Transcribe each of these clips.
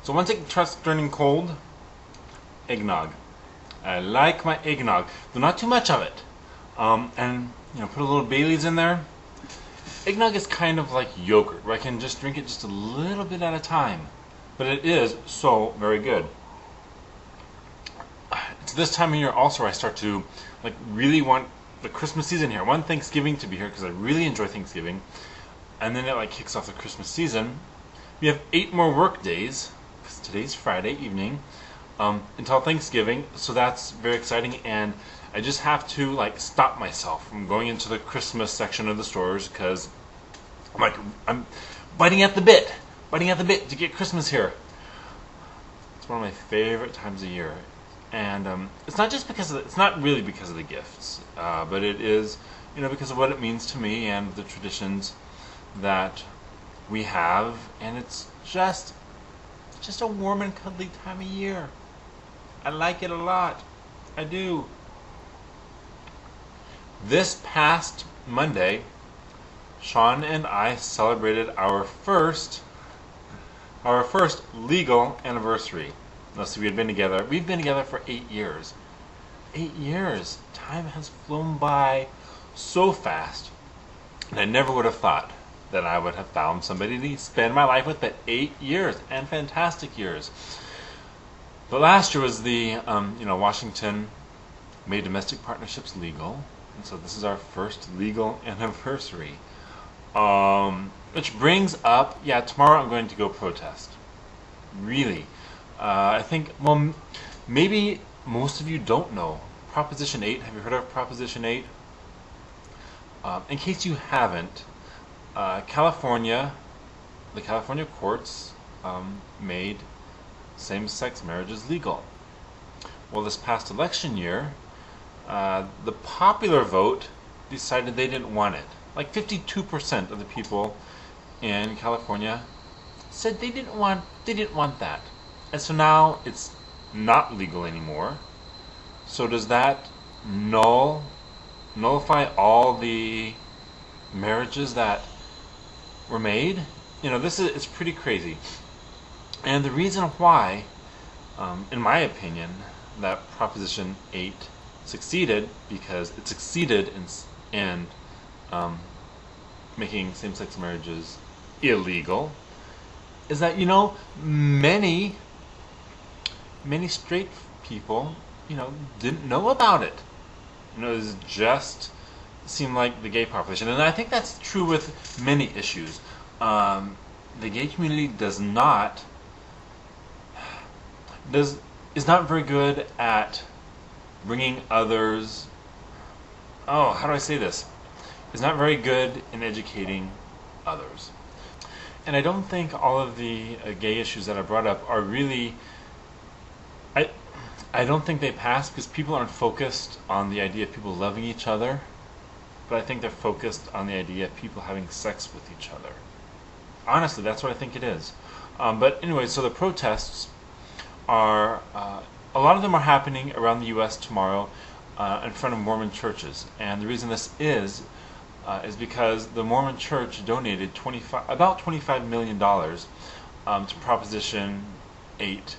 So once it starts turning cold, eggnog. I like my eggnog, though not too much of it. And put a little Bailey's in there. Eggnog is kind of like yogurt, where I can just drink it just a little bit at a time. But it is so very good. It's this time of year also where I start to really want the Christmas season here. I want Thanksgiving to be here because I really enjoy Thanksgiving. And then it kicks off the Christmas season. We have 8 more work days, because today's Friday evening, until Thanksgiving. So that's very exciting, and I just have to stop myself from going into the Christmas section of the stores because I'm biting at the bit to get Christmas here. It's one of my favorite times of year, and it's not just because it's not really because of the gifts, but it is because of what it means to me and the traditions that we have, and it's just a warm and cuddly time of year. I like it a lot. I do. This past Monday, Sean and I celebrated our first legal anniversary. Let's see, we've been together for 8 years. 8 years. Time has flown by so fast. And I never would have thought that I would have found somebody to spend my life with, but 8 years, and fantastic years. But last year was the, Washington made domestic partnerships legal, and so this is our first legal anniversary. Which brings up, tomorrow I'm going to go protest. Really. I think, maybe most of you don't know Proposition 8. Have you heard of Proposition 8? In case you haven't, the California courts made same-sex marriages legal. Well, this past election year, the popular vote decided they didn't want it. 52% of the people in California said they didn't want that. And so now it's not legal anymore. So does that nullify all the marriages that were made? It's pretty crazy. And the reason why, in my opinion, that Proposition 8 succeeded, because it succeeded in making same-sex marriages illegal, is that many straight people didn't know about it. It just seemed like the gay population, and I think that's true with many issues. The gay community is not very good at bringing others. Oh, how do I say this? Is not very good in educating others. And I don't think all of the gay issues that I brought up are really. I don't think they pass because people aren't focused on the idea of people loving each other, but I think they're focused on the idea of people having sex with each other. Honestly, that's what I think it is. But anyway, so the protests are, a lot of them are happening around the U.S. tomorrow in front of Mormon churches. And the reason this is because the Mormon Church donated about $25 million to Proposition 8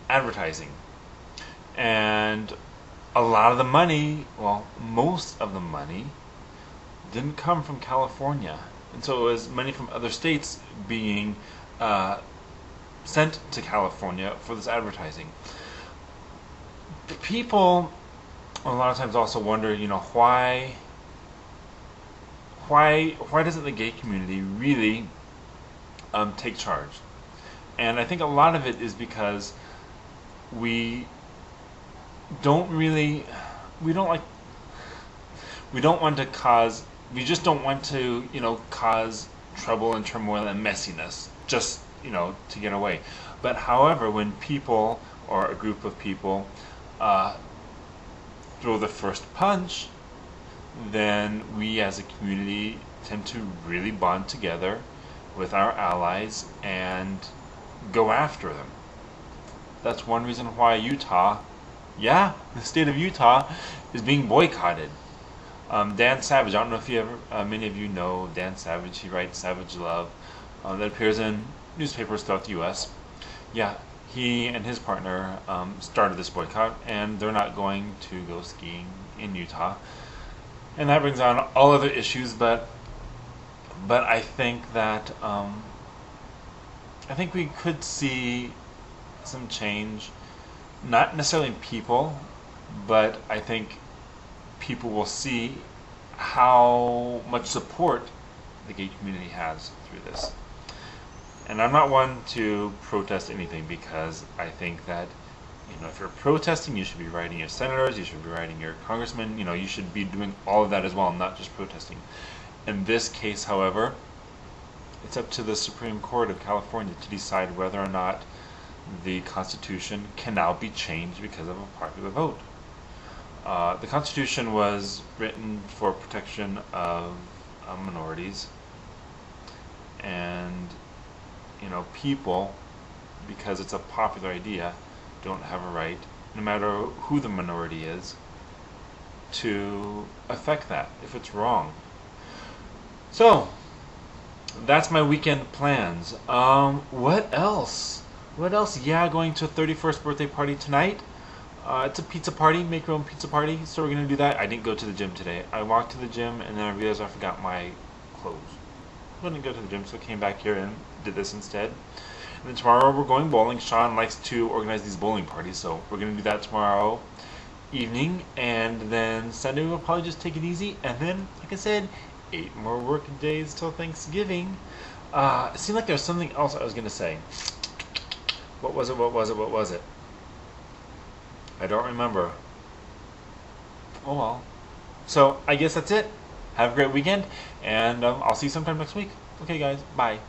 advertising. And a lot of the money, most of the money, didn't come from California. And so it was money from other states being sent to California for this advertising. The people a lot of times also wonder, why doesn't the gay community really take charge? And I think a lot of it is because we just don't want to cause trouble and turmoil and messiness just to get away. But however, when people or a group of people throw the first punch, then we as a community tend to really bond together with our allies and go after them. That's one reason why Utah, the state of Utah, is being boycotted. Dan Savage, I don't know if many of you know Dan Savage. He writes Savage Love that appears in newspapers throughout the U.S. he and his partner started this boycott, and they're not going to go skiing in Utah. And that brings on all other issues, but I think that I think we could see some change, not necessarily in people, but I think people will see how much support the gay community has through this. And I'm not one to protest anything, because I think that, you know, if you're protesting, you should be writing your senators, you should be writing your congressmen, you know, you should be doing all of that as well, not just protesting. In this case, however, it's up to the Supreme Court of California to decide whether or not the Constitution can now be changed because of a popular vote. The Constitution was written for protection of minorities, and, you know, people, because it's a popular idea, don't have a right, no matter who the minority is, to affect that if it's wrong. So that's my weekend plans. What else? Yeah, going to a 31st birthday party tonight. It's a pizza party, make your own pizza party, so we're gonna do that. I didn't go to the gym today. I walked to the gym and then I realized I forgot my clothes. I didn't go to the gym, so I came back here and did this instead. And then tomorrow we're going bowling. Sean likes to organize these bowling parties, so we're gonna do that tomorrow evening. And then Sunday we'll probably just take it easy. And then, like I said, 8 more working days till Thanksgiving. It seemed like there was something else I was gonna say. What was it? I don't remember. Oh well. So I guess that's it. Have a great weekend, and I'll see you sometime next week. Okay, guys. Bye.